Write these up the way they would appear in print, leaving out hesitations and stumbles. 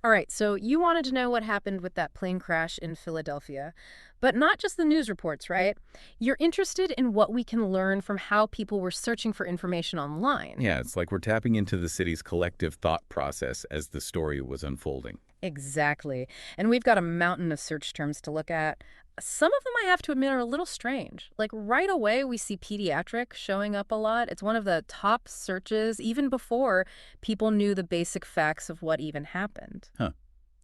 All right, so you wanted to know what happened with that plane crash in Philadelphia, but not just the news reports, right? You're interested in what we can learn from how people were searching for information online. Yeah, it's like we're tapping into the city's collective thought process as the story was unfolding. Exactly. And we've got a mountain of search terms to look at. Some of them, I have to admit, are a little strange. Like right away, we see pediatric showing up a lot. It's one of the top searches, even before people knew the basic facts of what even happened. Huh.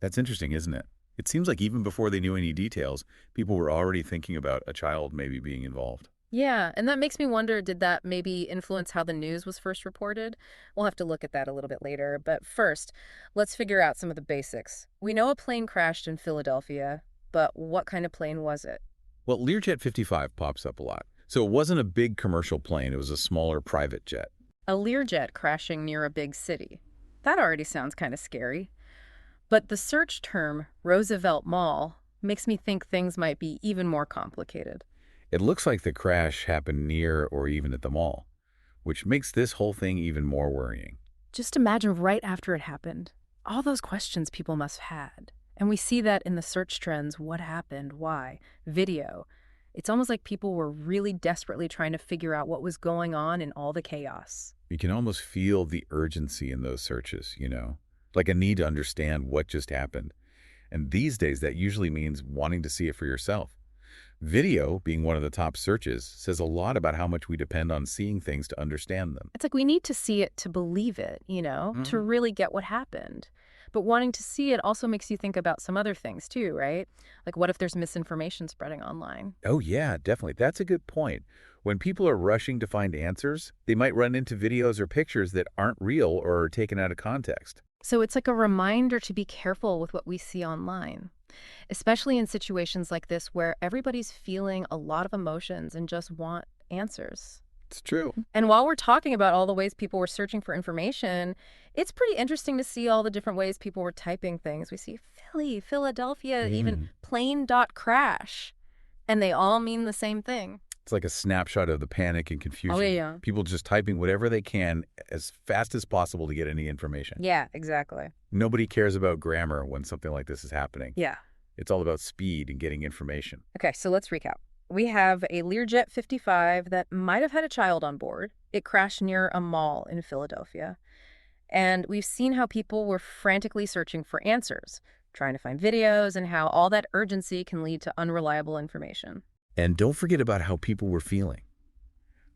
That's interesting, isn't it? It seems like even before they knew any details, people were already thinking about a child maybe being involved. Yeah, and that makes me wonder, did that maybe influence how the news was first reported? We'll have to look at that a little bit later. But first, let's figure out some of the basics. We know a plane crashed in Philadelphia, but what kind of plane was it? Well, Learjet 55 pops up a lot. So it wasn't a big commercial plane, it was a smaller private jet. A Learjet crashing near a big city. That already sounds kind of scary. But the search term, Roosevelt Mall, makes me think things might be even more complicated. It looks like the crash happened near or even at the mall, which makes this whole thing even more worrying. Just imagine right after it happened. All those questions people must have had. And we see that in the search trends: what happened, why, video. It's almost like people were really desperately trying to figure out what was going on in all the chaos. You can almost feel the urgency in those searches, like a need to understand what just happened. And these days, that usually means wanting to see it for yourself. Video, being one of the top searches, says a lot about how much we depend on seeing things to understand them. It's like we need to see it to believe it, to Mhm. really get what happened. But wanting to see it also makes you think about some other things too, right? Like what if there's misinformation spreading online? Oh, yeah, definitely. That's a good point. When people are rushing to find answers, they might run into videos or pictures that aren't real or are taken out of context. So it's like a reminder to be careful with what we see online, especially in situations like this where everybody's feeling a lot of emotions and just want answers. It's true. And while we're talking about all the ways people were searching for information, it's pretty interesting to see all the different ways people were typing things. We see Philly, Philadelphia, even Mm. plane dot crash, and they all mean the same thing. It's like a snapshot of the panic and Oh, confusion. yeah. People just typing whatever they can as fast as possible to get any information. Yeah, exactly. Nobody cares about grammar when something like this is happening. Yeah. It's all about speed and getting information. Okay, so let's recap. We have a Learjet 55 that might have had a child on board. It crashed near a mall in Philadelphia. And we've seen how people were frantically searching for answers, trying to find videos, and how all that urgency can lead to unreliable information. And don't forget about how people were feeling.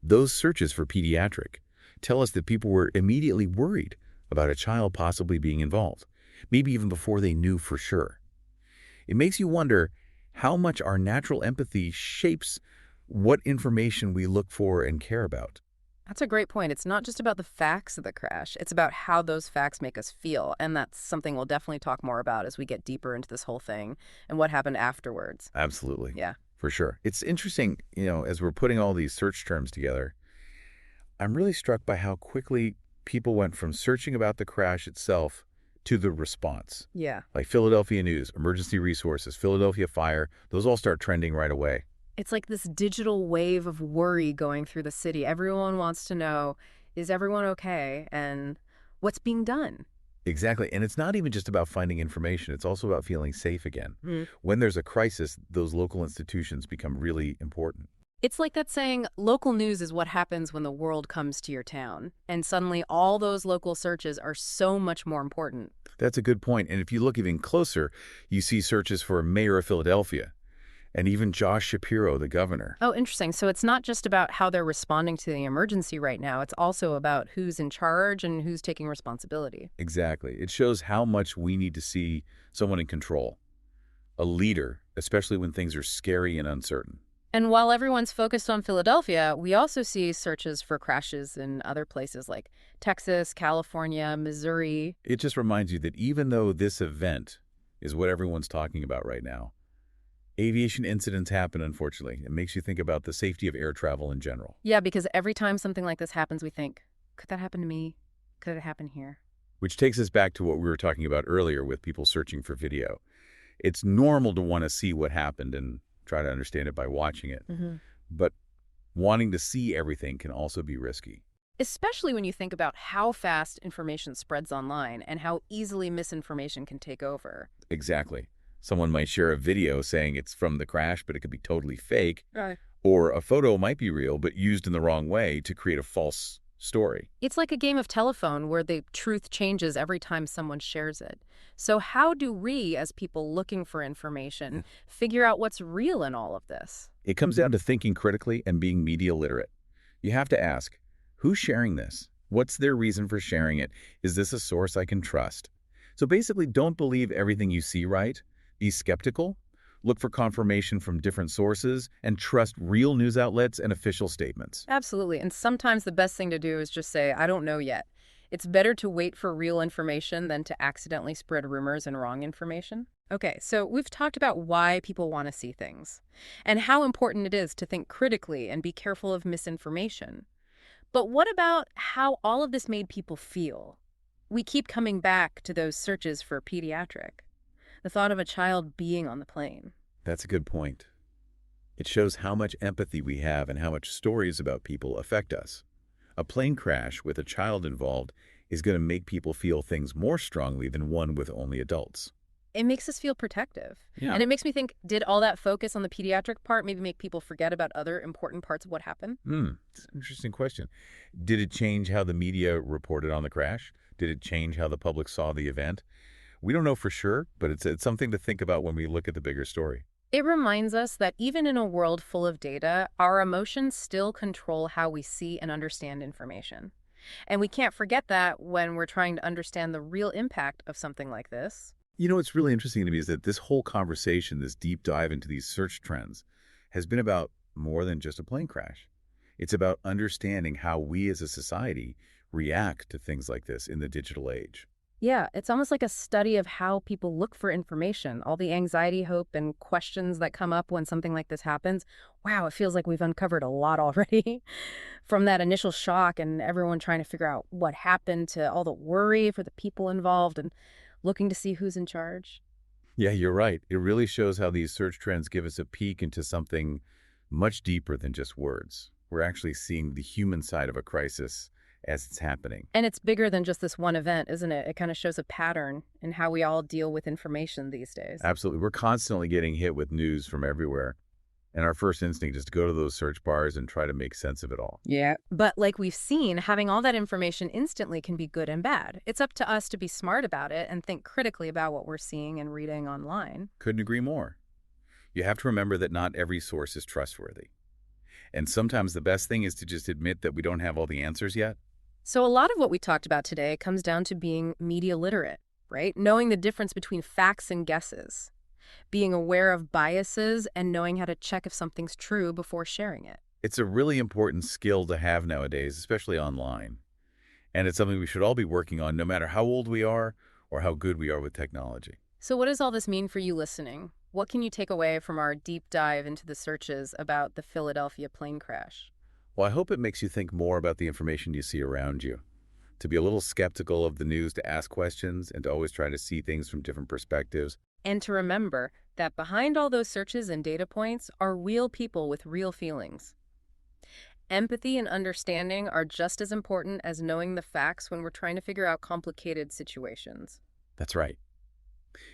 Those searches for pediatric tell us that people were immediately worried about a child possibly being involved, maybe even before they knew for sure. It makes you wonder how much our natural empathy shapes what information we look for and care about. That's a great point. It's not just about the facts of the crash. It's about how those facts make us feel. And that's something we'll definitely talk more about as we get deeper into this whole thing and what happened afterwards. Absolutely. Yeah. For sure. It's interesting, as we're putting all these search terms together, I'm really struck by how quickly people went from searching about the crash itself to the response. Yeah. Like Philadelphia News, emergency resources, Philadelphia Fire, those all start trending right away. It's like this digital wave of worry going through the city. Everyone wants to know, is everyone okay? And what's being done? Exactly. And it's not even just about finding information. It's also about feeling safe again. Mhm. When there's a crisis, those local institutions become really important. It's like that saying, local news is what happens when the world comes to your town. And suddenly all those local searches are so much more important. That's a good point. And if you look even closer, you see searches for Mayor of Philadelphia and even Josh Shapiro, the governor. Oh, interesting. So it's not just about how they're responding to the emergency right now. It's also about who's in charge and who's taking responsibility. Exactly. It shows how much we need to see someone in control, a leader, especially when things are scary and uncertain. And while everyone's focused on Philadelphia, we also see searches for crashes in other places like Texas, California, Missouri. It just reminds you that even though this event is what everyone's talking about right now, aviation incidents happen, unfortunately. It makes you think about the safety of air travel in general, Yeah, because every time something like this happens, we think, could that happen to me? Could it happen here? which takes us back to what we were talking about earlier with people searching for video. It's normal to want to see what happened and try to understand it by watching it. Mm-hmm. But wanting to see everything can also be risky. especially when you think about how fast information spreads online and how easily misinformation can take over. Exactly. Someone might share a video saying it's from the crash, but it could be totally fake. Right. Or a photo might be real, but used in the wrong way to create a false story. It's like a game of telephone where the truth changes every time someone shares it. So how do we, as people looking for information, figure out what's real in all of this? It comes down to thinking critically and being media literate. You have to ask, who's sharing this? What's their reason for sharing it? Is this a source I can trust? So basically, don't believe everything you see, right? Be skeptical, look for confirmation from different sources, and trust real news outlets and official statements. Absolutely. And sometimes the best thing to do is just say, I don't know yet. It's better to wait for real information than to accidentally spread rumors and wrong information. Okay, so we've talked about why people want to see things and how important it is to think critically and be careful of misinformation. But what about how all of this made people feel? We keep coming back to those searches for pediatric, the thought of a child being on the plane. That's a good point. It shows how much empathy we have and how much stories about people affect us. A plane crash with a child involved is going to make people feel things more strongly than one with only adults. It makes us feel protective. Yeah. And it makes me think, did all that focus on the pediatric part maybe make people forget about other important parts of what happened? It's an interesting question. Did it change how the media reported on the crash? Did it change how the public saw the event? We don't know for sure, but it's something to think about when we look at the bigger story. It reminds us that even in a world full of data, our emotions still control how we see and understand information. And we can't forget that when we're trying to understand the real impact of something like this. You know, what's really interesting to me is that this whole conversation, this deep dive into these search trends, has been about more than just a plane crash. It's about understanding how we as a society react to things like this in the digital age. Yeah, it's almost like a study of how people look for information, all the anxiety, hope, and questions that come up when something like this happens. Wow, it feels like we've uncovered a lot already. From that initial shock and everyone trying to figure out what happened to all the worry for the people involved and looking to see who's in charge. Yeah, you're right. It really shows how these search trends give us a peek into something much deeper than just words. We're actually seeing the human side of a crisis as it's happening. And it's bigger than just this one event, isn't it? It kind of shows a pattern in how we all deal with information these days. Absolutely. We're constantly getting hit with news from everywhere. And our first instinct is to go to those search bars and try to make sense of it all. Yeah. But like we've seen, having all that information instantly can be good and bad. It's up to us to be smart about it and think critically about what we're seeing and reading online. Couldn't agree more. You have to remember that not every source is trustworthy. And sometimes the best thing is to just admit that we don't have all the answers yet. So a lot of what we talked about today comes down to being media literate, right? Knowing the difference between facts and guesses, being aware of biases, and knowing how to check if something's true before sharing it. It's a really important skill to have nowadays, especially online. And it's something we should all be working on no matter how old we are or how good we are with technology. So what does all this mean for you listening? What can you take away from our deep dive into the searches about the Philadelphia plane crash? Well, I hope it makes you think more about the information you see around you, to be a little skeptical of the news, to ask questions, and to always try to see things from different perspectives. And to remember that behind all those searches and data points are real people with real feelings. Empathy and understanding are just as important as knowing the facts when we're trying to figure out complicated situations. That's right.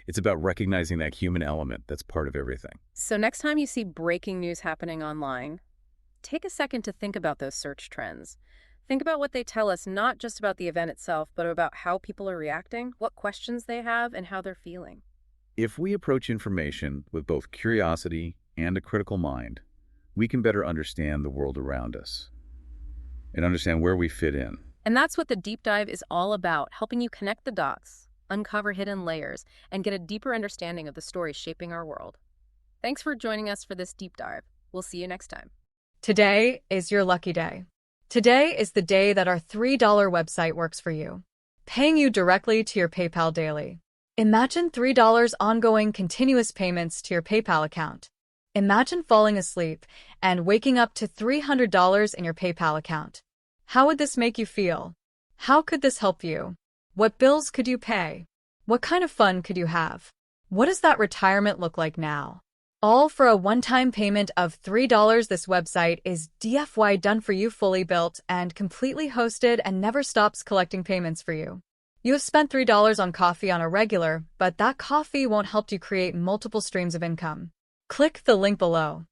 It's about recognizing that human element that's part of everything. So next time you see breaking news happening online, take a second to think about those search trends. Think about what they tell us, not just about the event itself, but about how people are reacting, what questions they have, and how they're feeling. If we approach information with both curiosity and a critical mind, we can better understand the world around us and understand where we fit in. And that's what the deep dive is all about, helping you connect the dots, uncover hidden layers, and get a deeper understanding of the stories shaping our world. Thanks for joining us for this deep dive. We'll see you next time. Today is your lucky day. Today is the day that our $3 website works for you, paying you directly to your PayPal daily. Imagine $3 ongoing continuous payments to your PayPal account. Imagine falling asleep and waking up to $300 in your PayPal account. How would this make you feel? How could this help you? What bills could you pay? What kind of fun could you have? What does that retirement look like now? All for a one-time payment of $3. This website is DFY done for you, fully built and completely hosted, and never stops collecting payments for you. You have spent $3 on coffee on a regular, but that coffee won't help you create multiple streams of income. Click the link below.